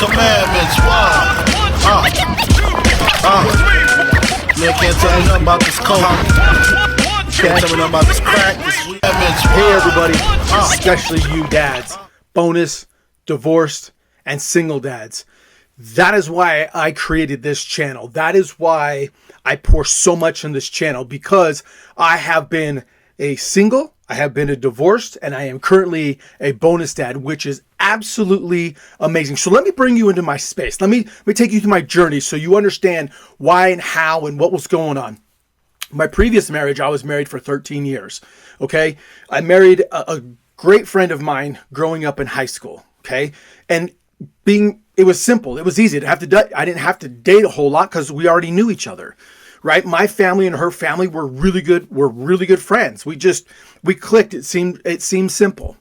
commandments. Man, can't tell me nothing about this coke. Can't tell me nothing about this crack. Hey everybody, especially you dads, bonus, divorced, and single dads. That is why I created this channel. That is why I pour so much in this channel, because I have been a single, I have been a divorced, and I am currently a bonus dad, which is absolutely amazing. So let me bring you into my space. Let me take you through my journey so you understand why and how and what was going on. My previous marriage, I was married for 13 years, okay? I married a great friend of mine growing up in high school, okay? And it was simple. It was easy. I didn't have to date a whole lot because we already knew each other, right? My family and her family were really good friends. We clicked. It seemed simple.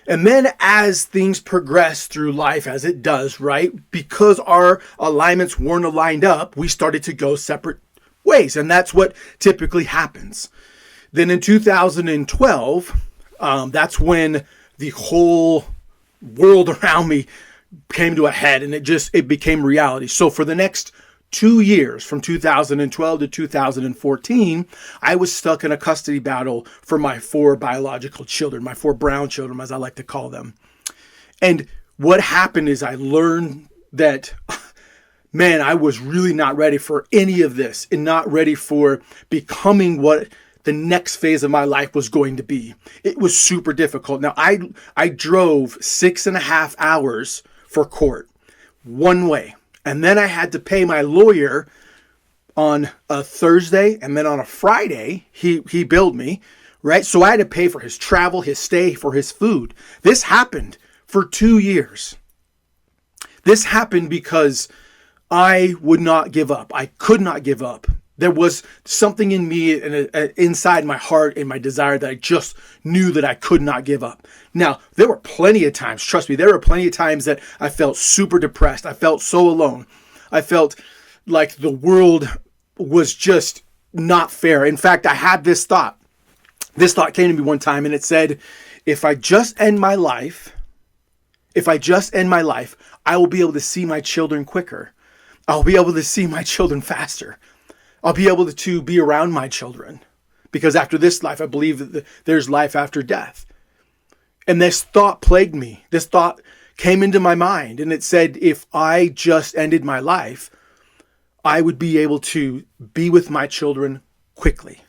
And then as things progress through life, as it does, right? Because our alignments weren't aligned up, we started to go separate ways. And that's what typically happens. Then in 2012, that's when the whole world around me came to a head, and it became reality. So for the next 2 years, from 2012 to 2014, I was stuck in a custody battle for my 4 biological children, my 4 brown children, as I like to call them. And what happened is I learned that, man, I was really not ready for any of this and not ready for becoming what the next phase of my life was going to be. It was super difficult. Now, I drove 6.5 hours for court one way. And then I had to pay my lawyer on a Thursday, and then on a Friday, he billed me, right? So I had to pay for his travel, his stay, for his food. This happened for 2 years. This happened because I would not give up. I could not give up. There was something in me and inside my heart and my desire that I just knew that I could not give up. Now, there were plenty of times, trust me, there were plenty of times that I felt super depressed. I felt so alone. I felt like the world was just not fair. In fact, I had this thought. This thought came to me one time, and it said, if I just end my life, I will be able to see my children quicker. I'll be able to see my children faster. I'll be able to be around my children, because after this life, I believe that there's life after death. And this thought plagued me. This thought came into my mind, and it said, if I just ended my life, I would be able to be with my children quickly.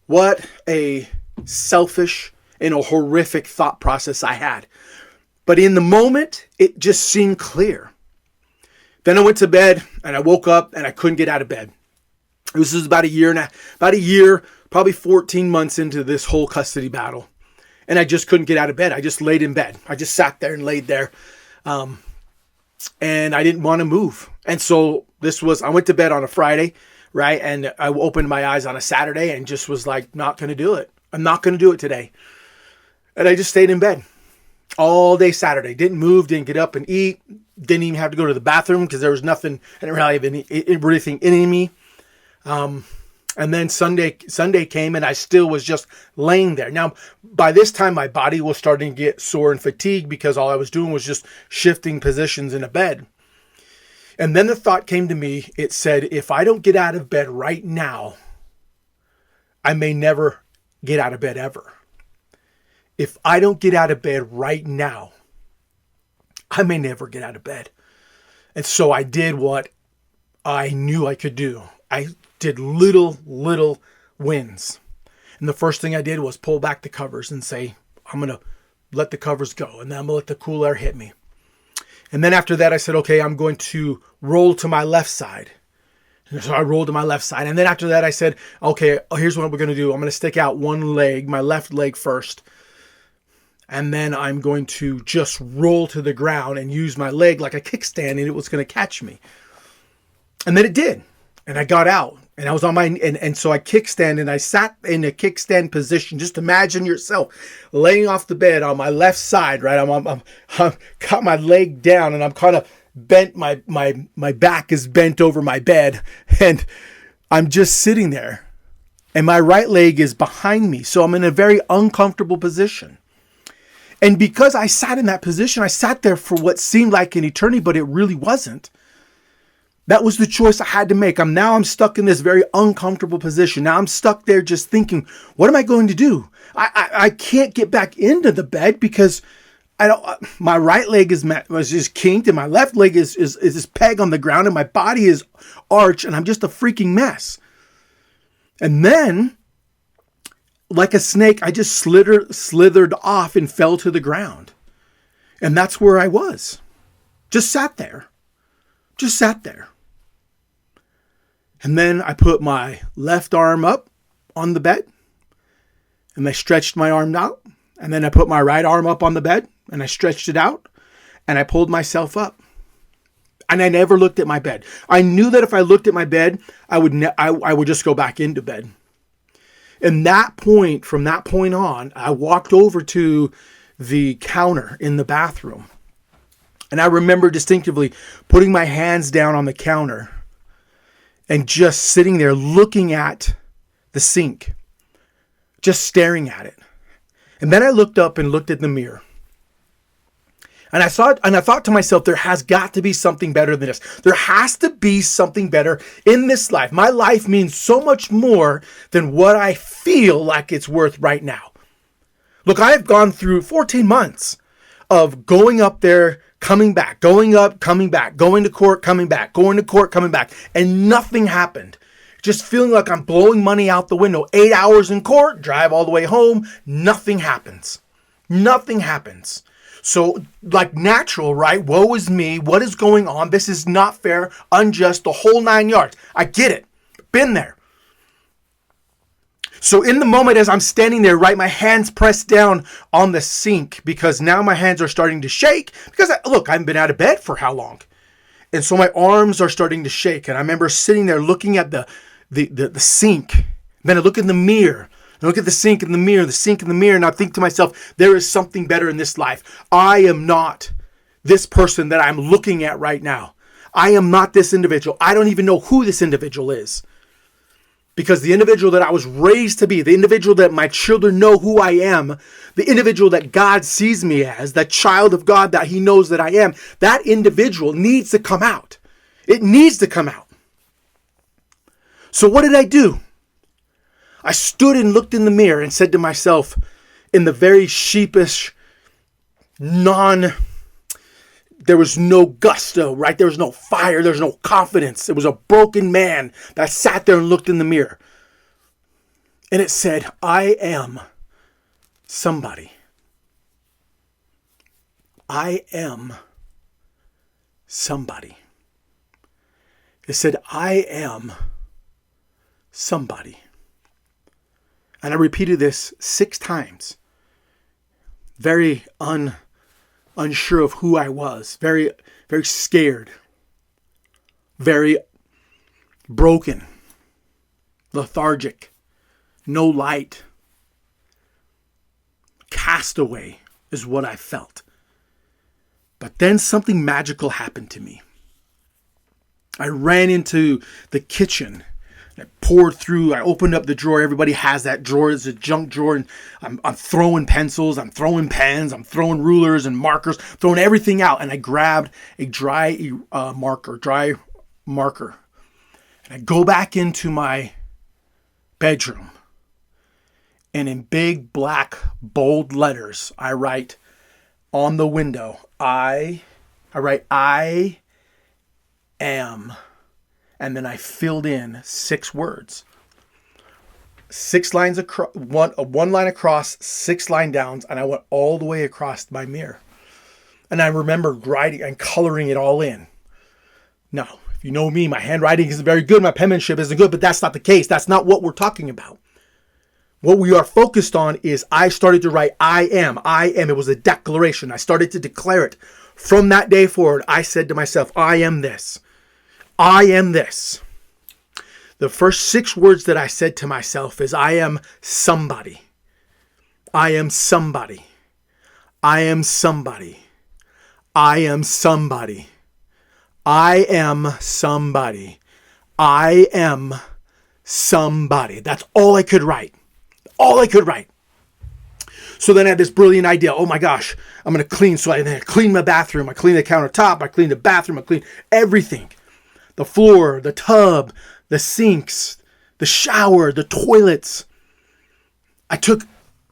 What a selfish and a horrific thought process I had. But in the moment, it just seemed clear. Then I went to bed, and I woke up, and I couldn't get out of bed. This was about a year, probably 14 months into this whole custody battle. And I just couldn't get out of bed. I just laid in bed. I just sat there and laid there. And I didn't want to move. And so I went to bed on a Friday, right? And I opened my eyes on a Saturday and just was like, not going to do it. I'm not going to do it today. And I just stayed in bed all day Saturday. Didn't move, didn't get up and eat. Didn't even have to go to the bathroom because there was nothing. I didn't really have anything in me. And then Sunday came, and I still was just laying there. Now, by this time, my body was starting to get sore and fatigued because all I was doing was just shifting positions in a bed. And then the thought came to me. It said, if I don't get out of bed right now, I may never get out of bed ever. If I don't get out of bed right now, I may never get out of bed. And so I did what I knew I could do. I did little wins. And the first thing I did was pull back the covers and say, I'm going to let the covers go. And then I'm going to let the cool air hit me. And then after that, I said, okay, I'm going to roll to my left side. And so I rolled to my left side. And then after that, I said, okay, here's what we're going to do. I'm going to stick out one leg, my left leg first. And then I'm going to just roll to the ground and use my leg like a kickstand, and it was going to catch me. And then it did. And I got out, and I was on and so I kickstand, and I sat in a kickstand position. Just imagine yourself laying off the bed on my left side, right? I'm got my leg down, and I'm kind of bent. My back is bent over my bed, and I'm just sitting there, and my right leg is behind me. So I'm in a very uncomfortable position. And because I sat in that position, I sat there for what seemed like an eternity, but it really wasn't. That was the choice I had to make. I'm stuck in this very uncomfortable position. Now I'm stuck there just thinking, what am I going to do? I can't get back into the bed because my right leg was just kinked and my left leg is this peg on the ground and my body is arched and I'm just a freaking mess. And then, like a snake, I just slithered off and fell to the ground. And that's where I was. Just sat there. And then I put my left arm up on the bed and I stretched my arm out. And then I put my right arm up on the bed and I stretched it out and I pulled myself up. And I never looked at my bed. I knew that if I looked at my bed, I would just go back into bed. And from that point on, I walked over to the counter in the bathroom. And I remember distinctively putting my hands down on the counter and just sitting there looking at the sink, just staring at it. And then I looked up and looked at the mirror. And I thought to myself, there has got to be something better than this. There has to be something better in this life. My life means so much more than what I feel like it's worth right now. Look, I've gone through 14 months of going up there, coming back, going up, coming back, going to court, coming back, going to court, coming back, and nothing happened. Just feeling like I'm blowing money out the window. 8 hours in court, drive all the way home, nothing happens. Nothing happens. So, like natural, right? Woe is me. What is going on? This is not fair, unjust, the whole 9 yards. I get it. Been there. So in the moment as I'm standing there, right, my hands pressed down on the sink because now my hands are starting to shake because, look, I haven't been out of bed for how long? And so my arms are starting to shake. And I remember sitting there looking at the sink. And then I look in the mirror. I look at the sink in the mirror, and I think to myself, there is something better in this life. I am not this person that I'm looking at right now. I am not this individual. I don't even know who this individual is. Because the individual that I was raised to be, the individual that my children know who I am, the individual that God sees me as, that child of God that he knows that I am, that individual needs to come out. It needs to come out. So what did I do? I stood and looked in the mirror and said to myself in the very sheepish, there was no gusto, right? There was no fire. There was no confidence. It was a broken man that sat there and looked in the mirror. And it said, I am somebody. I am somebody. It said, I am somebody. And I repeated this 6 times. Very unsure of who I was. Very, very scared. Very broken. Lethargic. No light. Castaway is what I felt. But then something magical happened to me. I ran into the kitchen. I poured through. I opened up the drawer. Everybody has that drawer. It's a junk drawer. And I'm throwing pencils. I'm throwing pens. I'm throwing rulers and markers. Throwing everything out. And I grabbed a dry marker. And I go back into my bedroom. And in big, black, bold letters, I write on the window, I am. And then I filled in 6 words. 6 lines across, one line across, 6 line downs, and I went all the way across my mirror. And I remember writing and coloring it all in. Now, if you know me, my handwriting isn't very good, my penmanship isn't good, but that's not the case. That's not what we're talking about. What we are focused on is I started to write, I am. It was a declaration. I started to declare it. From that day forward, I said to myself, I am this. I am this. The first 6 words that I said to myself is, I am somebody. I am somebody. I am somebody. I am somebody. I am somebody. I am somebody. That's all I could write. All I could write. So then I had this brilliant idea. Oh my gosh, I'm going to clean. So I clean my bathroom. I clean the countertop. I clean the bathroom. I clean everything. The floor, the tub, the sinks, the shower, the toilets. I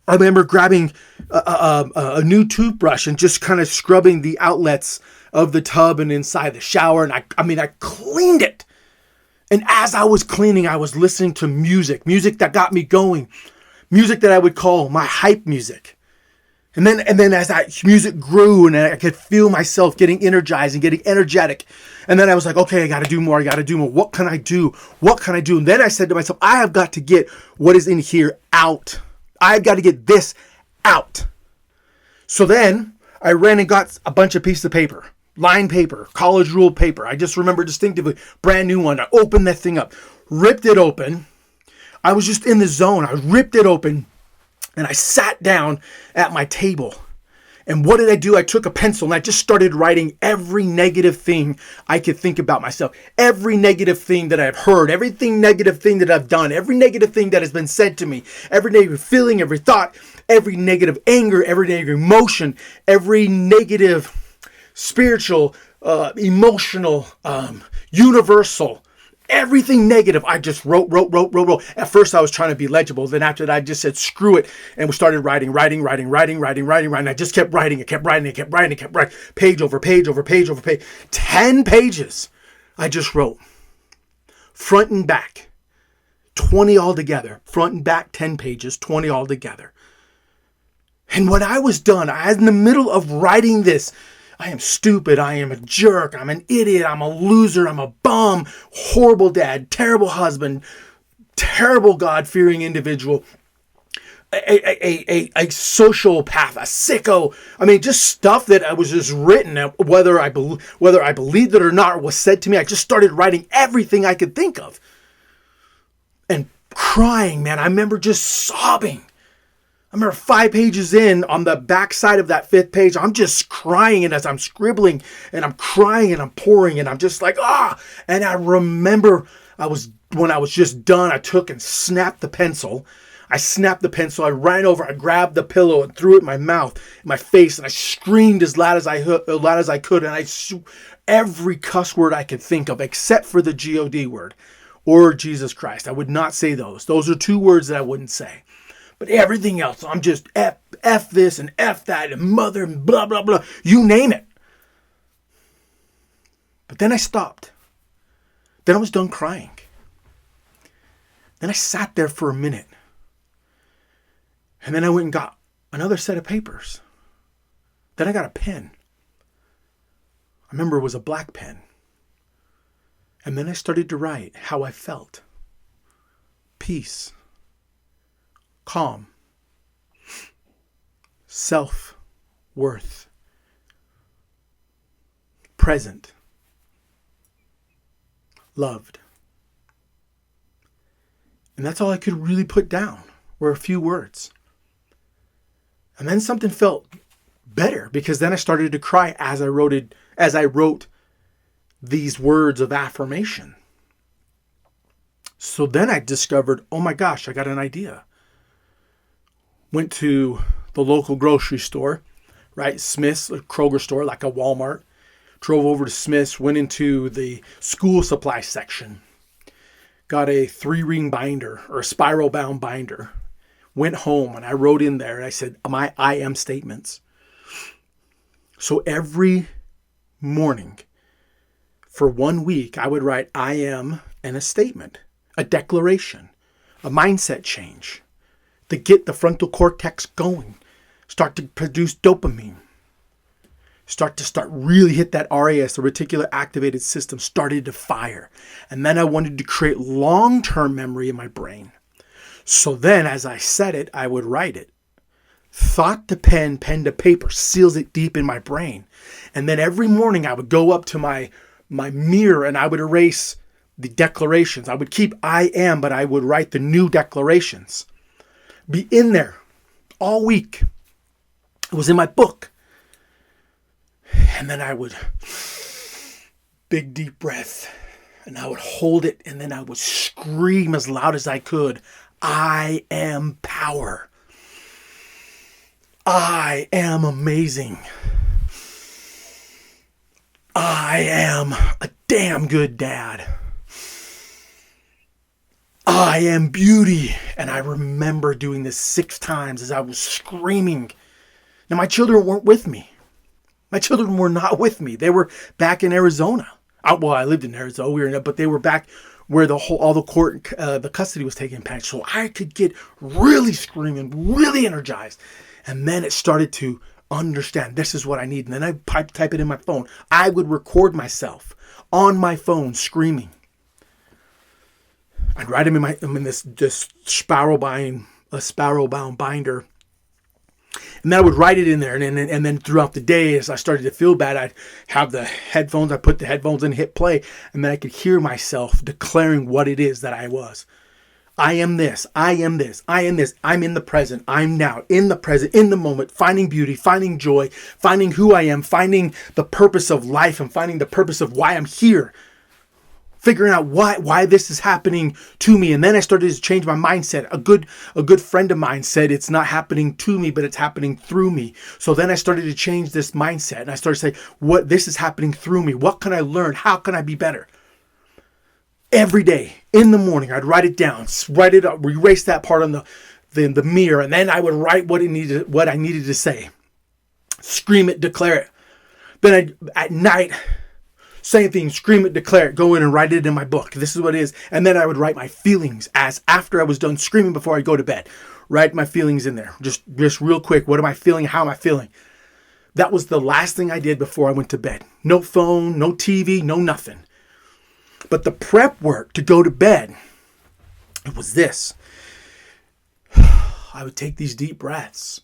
remember grabbing a new toothbrush and just kind of scrubbing the outlets of the tub and inside the shower. And I cleaned it. And as I was cleaning, I was listening to music that got me going, music that I would call my hype music. And then as that music grew and I could feel myself getting energized and getting energetic. And then I was like, okay, I got to do more. What can I do? And then I said to myself, I have got to get what is in here out. I've got to get this out. So then I ran and got a bunch of pieces of paper, lined paper, college ruled paper. I just remember distinctively, brand new one. I opened that thing up, ripped it open. I was just in the zone. I ripped it open and I sat down at my table. And what did I do? I took a pencil and I just started writing every negative thing I could think about myself. Every negative thing that I've heard, everything negative thing that I've done, every negative thing that has been said to me, every negative feeling, every thought, every negative anger, every negative emotion, every negative spiritual, emotional, universal, everything negative. I just wrote. At first I was trying to be legible. Then after that I just said, screw it. And we started writing. I just kept writing. I kept writing. Page over page. 10 pages I just wrote. Front and back. 20 altogether. Front and back, 10 pages, 20 altogether. And when I was done, I was in the middle of writing this. I am stupid. I am a jerk. I'm an idiot. I'm a loser. I'm a bum. Horrible dad. Terrible husband. Terrible God-fearing individual. A sociopath. A sicko. I mean, just stuff that I was just written. Whether I believed it or not, or was said to me, I just started writing everything I could think of. And crying, man. I remember just sobbing. I remember 5 pages in, on the back side of that 5th page, I'm just crying, and as I'm scribbling and I'm crying and I'm pouring and I'm just like, And I remember when I was just done, I took and snapped the pencil. I ran over, I grabbed the pillow and threw it in my mouth, in my face, and I screamed as loud as I could. And every cuss word I could think of, except for the God word or Jesus Christ. I would not say those. Those are 2 words that I wouldn't say. But everything else, I'm just F this and F that and mother and blah, blah, blah. You name it. But then I stopped. Then I was done crying. Then I sat there for a minute. And then I went and got another set of papers. Then I got a pen. I remember it was a black pen. And then I started to write how I felt. Peace. Calm, self-worth, present, loved. And that's all I could really put down were a few words. And then something felt better, because then I started to cry as I wrote these words of affirmation. So then I discovered, oh my gosh, I got an idea. Went to the local grocery store, right? Smith's, a Kroger store, like a Walmart. Drove over to Smith's, went into the school supply section. Got a 3-ring binder, or a spiral bound binder. Went home and I wrote in there, and I said, my I am statements. So every morning for 1 week, I would write I am and a statement, a declaration, a mindset change. To get the frontal cortex going, start to produce dopamine, start really hit that RAS, the reticular activated system, started to fire. And then I wanted to create long-term memory in my brain. So then as I said it, I would write it. Thought to pen, pen to paper, seals it deep in my brain. And then every morning I would go up to my mirror and I would erase the declarations. I would keep I am, but I would write the new declarations. Be in there all week. It was in my book. And then I would big deep breath, and I would hold it, and then I would scream as loud as I could, I am power. I am amazing. I am a damn good dad. I am beauty. And I remember doing this 6 times as I was screaming. Now, my children weren't with me. My children were not with me. They were back in Arizona. I lived in Arizona, but they were back where all the court, the custody was taking place. So I could get really screaming, really energized. And then it started to understand, this is what I need. And then I type it in my phone. I would record myself on my phone screaming. I'd write them in this spiral bound binder. And then I would write it in there. And then throughout the day, as I started to feel bad, I'd have the headphones. I put the headphones in, hit play. And then I could hear myself declaring what it is that I was. I am this. I am this. I am this. I'm in the present. I'm now in the present, in the moment, finding beauty, finding joy, finding who I am, finding the purpose of life, and finding the purpose of why I'm here. Figuring out why this is happening to me. And then I started to change my mindset. A good friend of mine said it's not happening to me, but it's happening through me. So then I started to change this mindset. And I started to say, this is happening through me. What can I learn? How can I be better? Every day in the morning, I'd write it down, write it up, erase that part on the mirror. And then I would write what I needed to say. Scream it, declare it. Then at night, same thing, scream it, declare it, go in and write it in my book. This is what it is. And then I would write my feelings after I was done screaming before I go to bed. Write my feelings in there. Just real quick. What am I feeling? How am I feeling? That was the last thing I did before I went to bed. No phone, no TV, no nothing. But the prep work to go to bed, it was this. I would take these deep breaths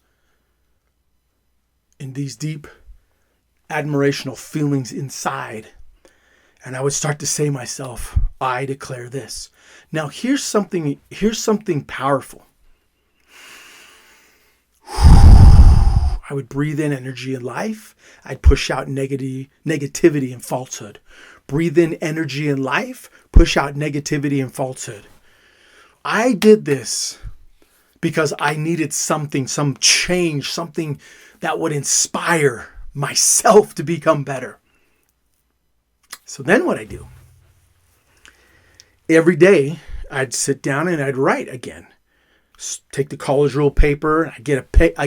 and these deep admirational feelings inside. And I would start to say to myself, I declare this. Now here's something powerful. I would breathe in energy and life. I'd push out negativity and falsehood. Breathe in energy and life, push out negativity and falsehood. I did this because I needed something, some change, something that would inspire myself to become better. So then what I do, every day I'd sit down and I'd write again. Take the college rule paper, and I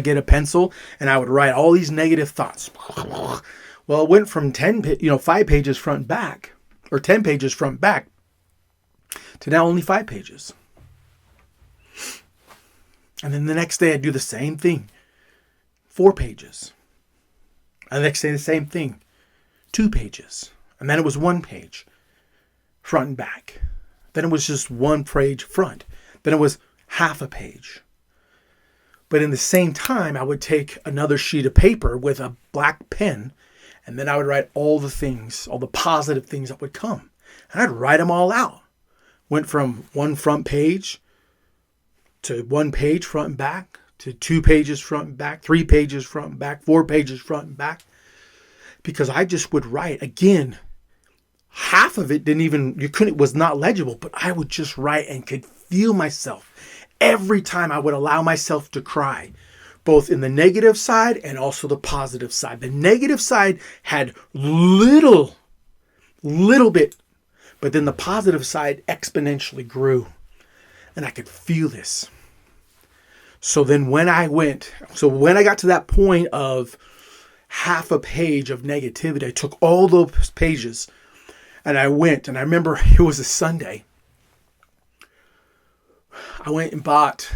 get a pencil, and I would write all these negative thoughts. Well, it went from 5 pages front and back, or 10 pages front and back, to now only 5 pages. And then the next day I'd do the same thing, 4 pages. And the next day the same thing, 2 pages. And then it was 1 page, front and back. Then it was just 1 page front. Then it was half a page. But in the same time, I would take another sheet of paper with a black pen, and then I would write all the things, all the positive things that would come. And I'd write them all out. Went from 1 front page to 1 page front and back, to 2 pages front and back, 3 pages front and back, 4 pages front and back. Because I just would write, again, half of it was not legible, but I would just write and could feel myself. Every time I would allow myself to cry, both in the negative side and also the positive side. The negative side had little bit, but then the positive side exponentially grew. And I could feel this. So then when I got to that point of half a page of negativity, I took all those pages and I went, and I remember it was a Sunday. I went and bought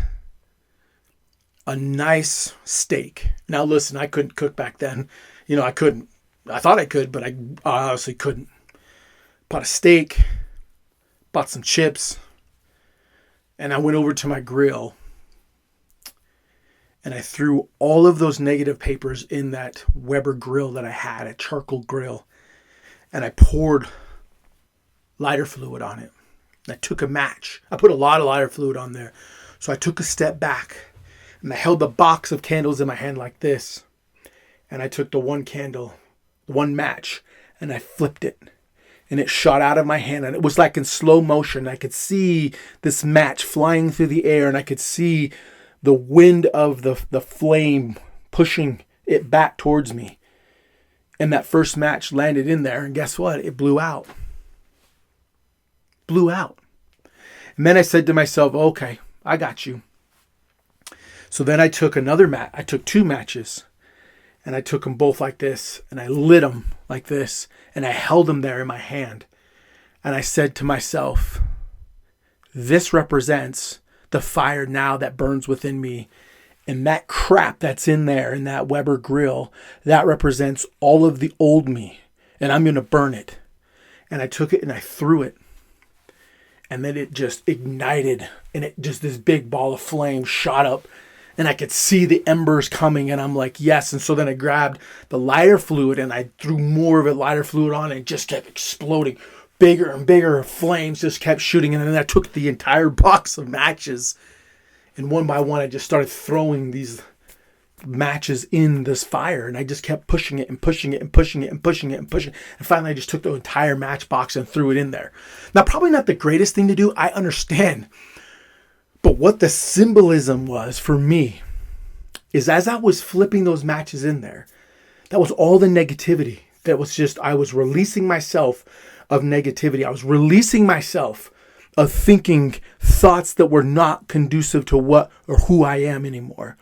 a nice steak. Now listen, I couldn't cook back then. I couldn't. I thought I could, but I honestly couldn't. Bought a steak, bought some chips, and I went over to my grill. And I threw all of those negative papers in that Weber grill that I had, a charcoal grill. And I poured lighter fluid on it. And I took a match. I put a lot of lighter fluid on there. So I took a step back. And I held the box of candles in my hand like this. And I took the one match, and I flipped it. And it shot out of my hand. And it was like in slow motion. I could see this match flying through the air. And I could see the wind of the flame pushing it back towards me. And that first match landed in there, and guess what? It blew out. Blew out. And then I said to myself, okay, I got you. So then I took I took 2 matches, and I took them both like this, and I lit them like this, and I held them there in my hand. And I said to myself, this represents the fire now that burns within me. And that crap that's in there, in that Weber grill, that represents all of the old me. And I'm going to burn it. And I took it and I threw it. And then it just ignited. And it just, this big ball of flame shot up. And I could see the embers coming. And I'm like, yes. And so then I grabbed the lighter fluid and I threw more of it, lighter fluid on. And it just kept exploding. Bigger and bigger flames just kept shooting. And then I took the entire box of matches. And one by one, I just started throwing these matches in this fire. And I just kept pushing it and pushing it and pushing it and pushing it and pushing it. And finally, I just took the entire matchbox and threw it in there. Now, probably not the greatest thing to do. I understand. But what the symbolism was for me is as I was flipping those matches in there, that was all the negativity. That was just, I was releasing myself of negativity. I was releasing myself of thinking thoughts that were not conducive to what or who I am anymore.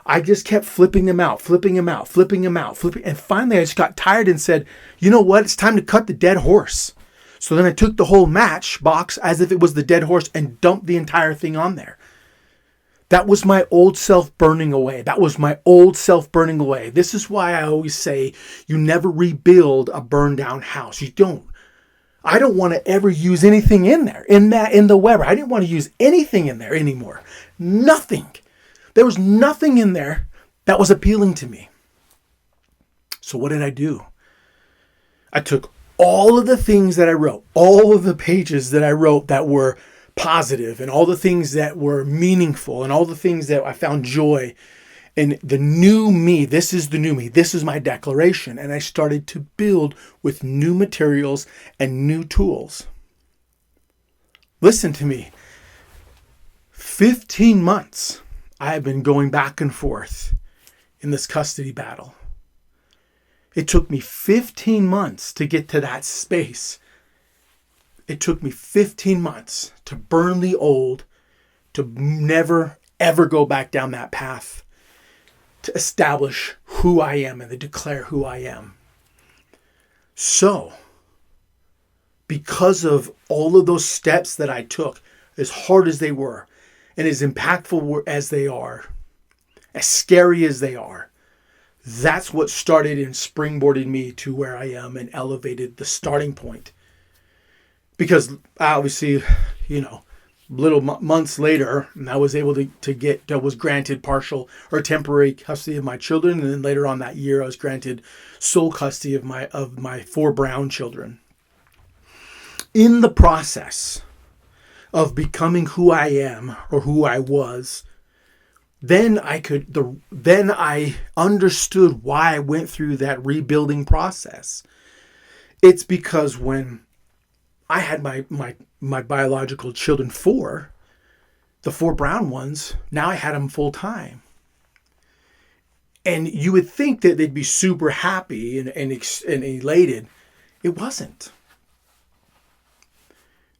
I just kept flipping them out, flipping them out, flipping them out, flipping. And finally I just got tired and said, you know what? It's time to cut the dead horse. So then I took the whole match box as if it was the dead horse and dumped the entire thing on there. That was my old self burning away. That was my old self burning away. This is why I always say you never rebuild a burned down house. You don't. I don't want to ever use anything in there, in the Weber. I didn't want to use anything in there anymore. Nothing. There was nothing in there that was appealing to me. So what did I do? I took all of the things that I wrote, all of the pages that I wrote that were positive, and all the things that were meaningful, and all the things that I found joy. And the new me, this is the new me. This is my declaration. And I started to build with new materials and new tools. Listen to me. 15 months I have been going back and forth in this custody battle. It took me 15 months to get to that space. It took me 15 months to burn the old, to never, ever go back down that path, to establish who I am and to declare who I am. So, because of all of those steps that I took, as hard as they were, and as impactful as they are, as scary as they are, that's what started and springboarded me to where I am and elevated the starting point. Because obviously, little months later, I was able to was granted partial or temporary custody of my children. And then later on that year, I was granted sole custody of my 4 brown children. In the process of becoming who I am or who I was, then I understood why I went through that rebuilding process. It's because when I had my biological children, 4, the 4 brown ones, now I had them full time. And you would think that they'd be super happy and elated. It wasn't.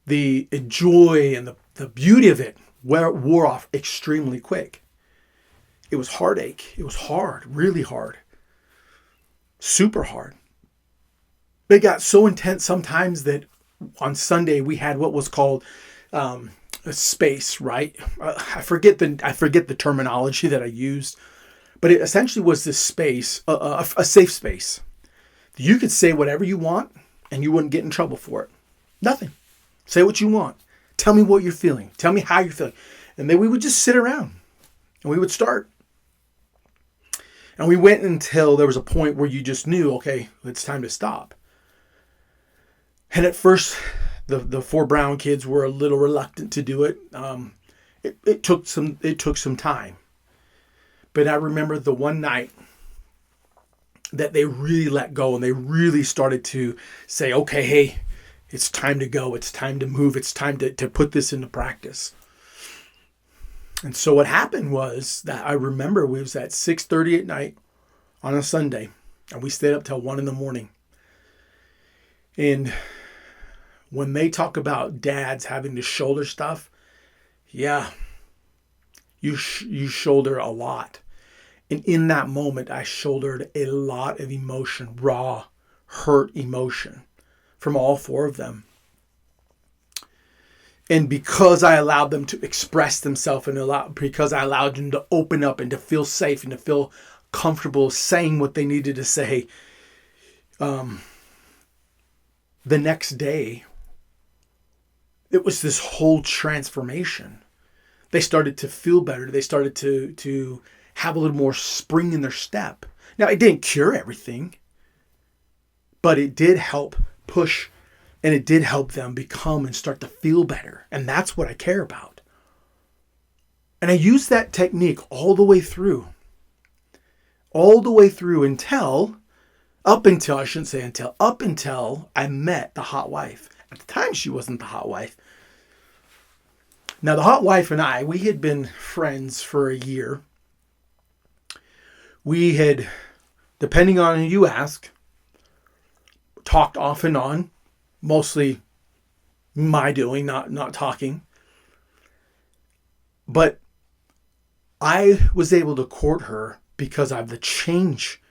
The joy and the beauty of it wore off extremely quick. It was heartache. It was hard, really hard, super hard. But it got so intense sometimes that on Sunday we had what was called a space, right? I forget the terminology that I used, but it essentially was this space, a safe space. You could say whatever you want and you wouldn't get in trouble for it. Nothing. Say what you want. Tell me what you're feeling. Tell me how you're feeling. And then we would just sit around and we would start. And we went until there was a point where you just knew, okay, it's time to stop. And at first, the 4 brown kids were a little reluctant to do it. It took some time. But I remember the one night that they really let go and they really started to say, okay, hey, it's time to go. It's time to move. It's time to put this into practice. And so what happened was that I remember we was at 6:30 at night on a Sunday, and we stayed up till 1 a.m. And when they talk about dads having to shoulder stuff, yeah, you shoulder a lot. And in that moment, I shouldered a lot of emotion, raw, hurt emotion from all four of them. And because I allowed them to express themselves and because I allowed them to open up and to feel safe and to feel comfortable saying what they needed to say, the next day, it was this whole transformation. They started to feel better. They started to have a little more spring in their step. Now, it didn't cure everything, but it did help push, and it did help them become and start to feel better. And that's what I care about. And I used that technique all the way through until I met the hot wife. At the time, she wasn't the hot wife. Now, the hot wife and I, we had been friends for a year. We had, depending on who you ask, talked off and on, mostly my doing, not talking. But I was able to court her because of the change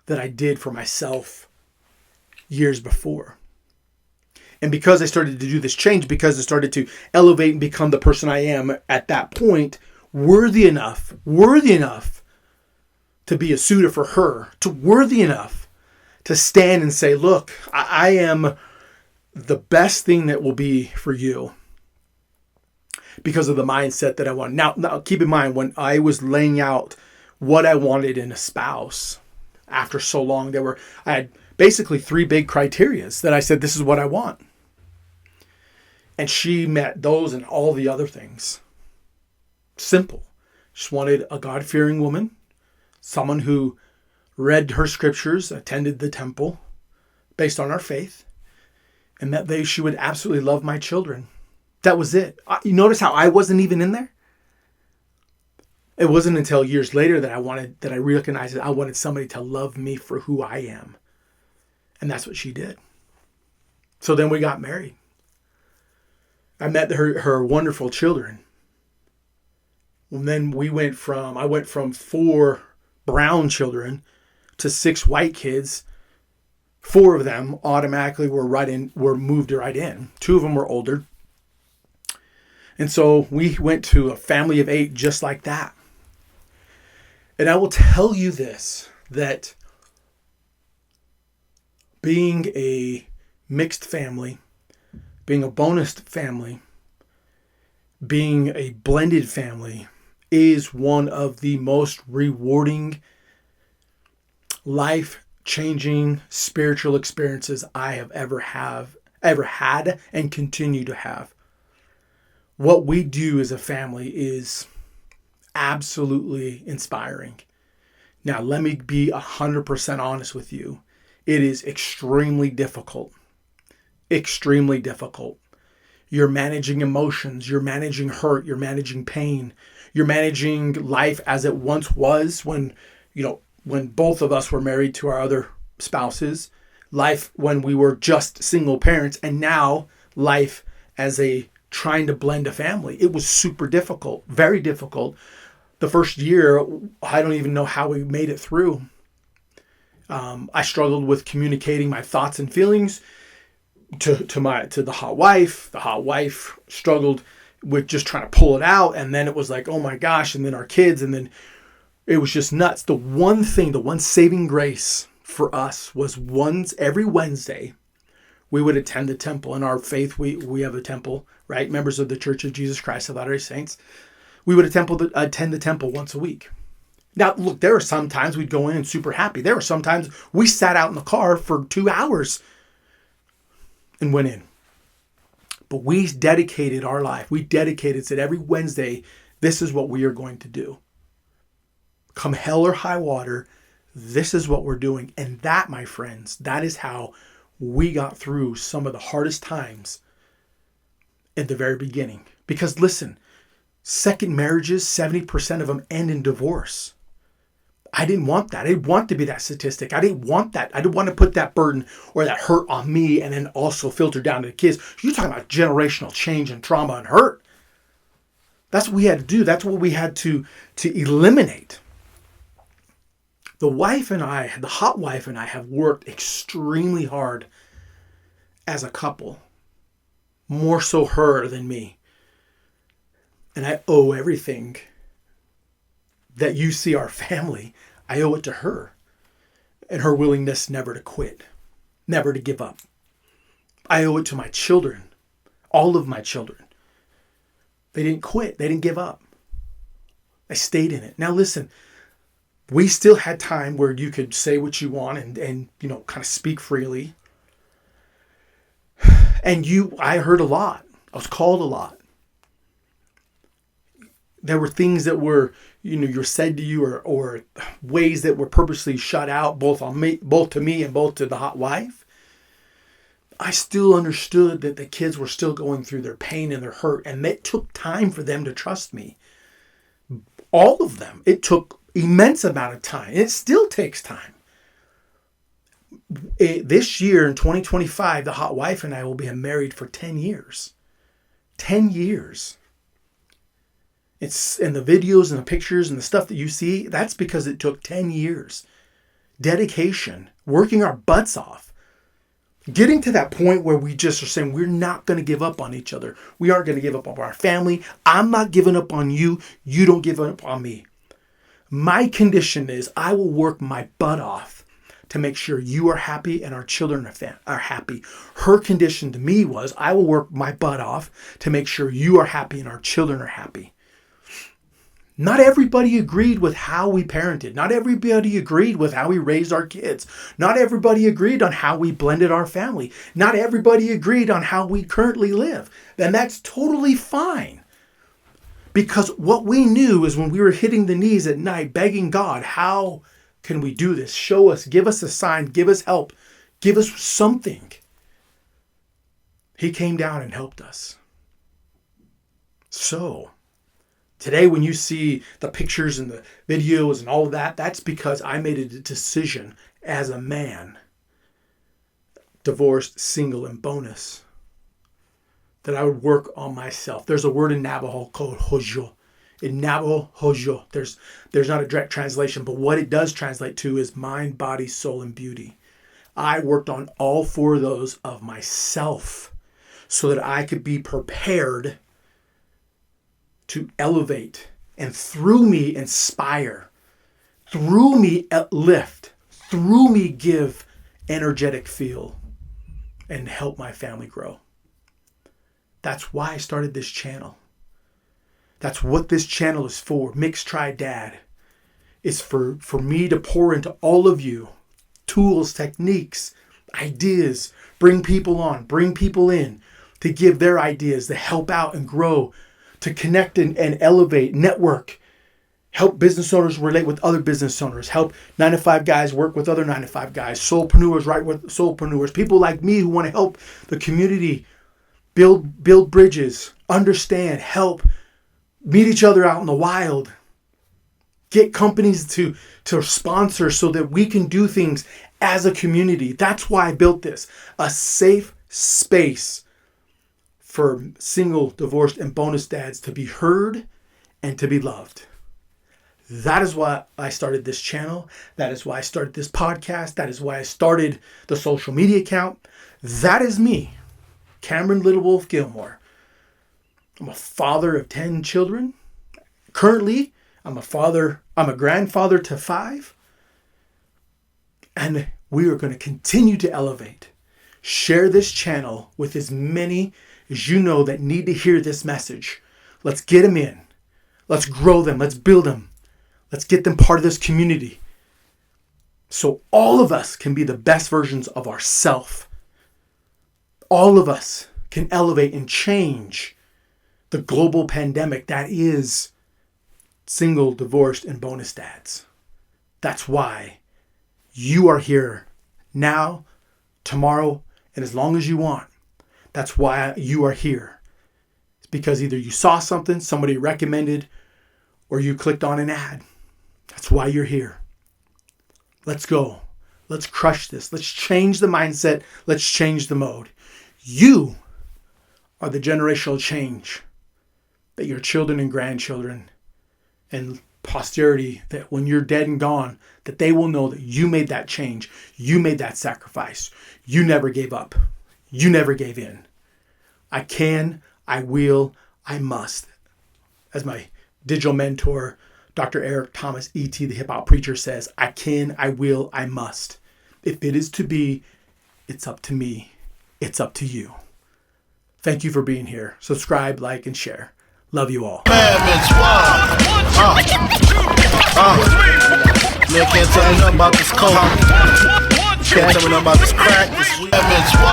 that I did for myself years before. And because I started to do this change, because I started to elevate and become the person I am at that point, worthy enough to be a suitor for her, worthy enough to stand and say, look, I am the best thing that will be for you because of the mindset that I want. Now keep in mind, when I was laying out what I wanted in a spouse after so long, I had basically 3 big criterias that I said, this is what I want. And she met those and all the other things. Simple. Just wanted a God-fearing woman, someone who read her scriptures, attended the temple based on our faith, and that she would absolutely love my children. That was it. You notice how I wasn't even in there? It wasn't until years later that I recognized that I wanted somebody to love me for who I am. And that's what she did. So then we got married. I met her wonderful children. And then I went from 4 brown children to 6 white kids. 4 of them automatically were moved right in. 2 of them were older. And so we went to a family of 8 just like that. And I will tell you this, that being a mixed family, being a bonus family, being a blended family is one of the most rewarding, life-changing spiritual experiences I have ever had and continue to have. What we do as a family is absolutely inspiring. Now, let me be 100% honest with you. It is extremely difficult. Extremely difficult. You're managing emotions. You're managing hurt. You're managing pain. You're managing life as it once was when both of us were married to our other spouses. Life when we were just single parents. And now life as trying to blend a family. It was super difficult. Very difficult. The first year, I don't even know how we made it through. I struggled with communicating my thoughts and feelings to the hot wife. The hot wife struggled with just trying to pull it out. And then it was like, oh my gosh. And then our kids. And then it was just nuts. The one saving grace for us was every Wednesday, we would attend the temple. In our faith, we have a temple, right? Members of the Church of Jesus Christ of Latter-day Saints. We would attend the temple once a week. Now, look, there were some times we'd go in and super happy. There were some times we sat out in the car for 2 hours and went in. But we dedicated our life. Said every Wednesday, this is what we are going to do. Come hell or high water, this is what we're doing. And that, my friends, that is how we got through some of the hardest times at the very beginning. Because listen, Second marriages, 70% of them end in divorce. I didn't want that. I didn't want to be that statistic. I didn't want that. I didn't want to put that burden or that hurt on me and then also filter down to the kids. You're talking about generational change and trauma and hurt. That's what we had to do. That's what we had to eliminate. The wife and I, the hot wife and I, have worked extremely hard as a couple. More so her than me. And I owe everything that you see our family, I owe it to her. And her willingness never to quit. Never to give up. I owe it to my children. All of my children. They didn't quit. They didn't give up. I stayed in it. Now listen, we still had time where you could say what you want and you know, kind of speak freely. And I heard a lot. I was called a lot. There were things that were, you know, you're said to you or ways that were purposely shut out, both to me and both to the hot wife. I still understood that the kids were still going through their pain and their hurt, and it took time for them to trust me. All of them. It took immense amount of time. It still takes time. This year in 2025, the hot wife and I will be married for 10 years. 10 years. It's in the videos and the pictures and the stuff that you see. That's because it took 10 years. Dedication. Working our butts off. Getting to that point where we just are saying we're not going to give up on each other. We aren't going to give up on our family. I'm not giving up on you. You don't give up on me. My condition is I will work my butt off to make sure you are happy and our children are happy. Her condition to me was I will work my butt off to make sure you are happy and our children are happy. Not everybody agreed with how we parented. Not everybody agreed with how we raised our kids. Not everybody agreed on how we blended our family. Not everybody agreed on how we currently live. And that's totally fine. Because what we knew is when we were hitting the knees at night, begging God, how can we do this? Show us, give us a sign, give us help, give us something. He came down and helped us. So, today, when you see the pictures and the videos and all of that, that's because I made a decision as a man, divorced, single, and bonus, that I would work on myself. There's a word in Navajo called hojo. In Navajo, hojo. There's not a direct translation, but what it does translate to is mind, body, soul, and beauty. I worked on all four of those of myself so that I could be prepared to elevate and through me inspire, through me lift, through me give energetic feel and help my family grow. That's why I started this channel. That's what this channel is for. MixedTribe Dad. It's for me to pour into all of you tools, techniques, ideas, bring people on, bring people in to give their ideas, to help out and grow, to connect and elevate, network, help business owners relate with other business owners, help 9-to-5 guys work with other 9-to-5 guys, soulpreneurs write with soulpreneurs, people like me who want to help the community build bridges, understand, help, meet each other out in the wild, get companies to sponsor so that we can do things as a community. That's why I built this, a safe space for single, divorced, and bonus dads to be heard and to be loved. That is why I started this channel. That is why I started this podcast. That is why I started the social media account. That is me, Cameron Little Wolf Gilmore. I'm a father of 10 children. Currently, I'm a grandfather to 5. And we are going to continue to elevate. Share this channel with as many as you know that need to hear this message. Let's get them in. Let's grow them. Let's build them. Let's get them part of this community. So all of us can be the best versions of ourselves. All of us can elevate and change the global pandemic that is single, divorced, and bonus dads. That's why you are here now, tomorrow, and as long as you want. That's why you are here. It's because either you saw something, somebody recommended, or you clicked on an ad. That's why you're here. Let's go. Let's crush this. Let's change the mindset. Let's change the mode. You are the generational change that your children and grandchildren and posterity, that when you're dead and gone, that they will know that you made that change. You made that sacrifice. You never gave up. You never gave in. I can, I will, I must. As my digital mentor, Dr. Eric Thomas, E.T., the hip hop preacher, says, I can, I will, I must. If it is to be, it's up to me. It's up to you. Thank you for being here. Subscribe, like, and share. Love you all. Commandments, Man, can't tell me nothing about this coke. Can't tell me nothing about this crack. This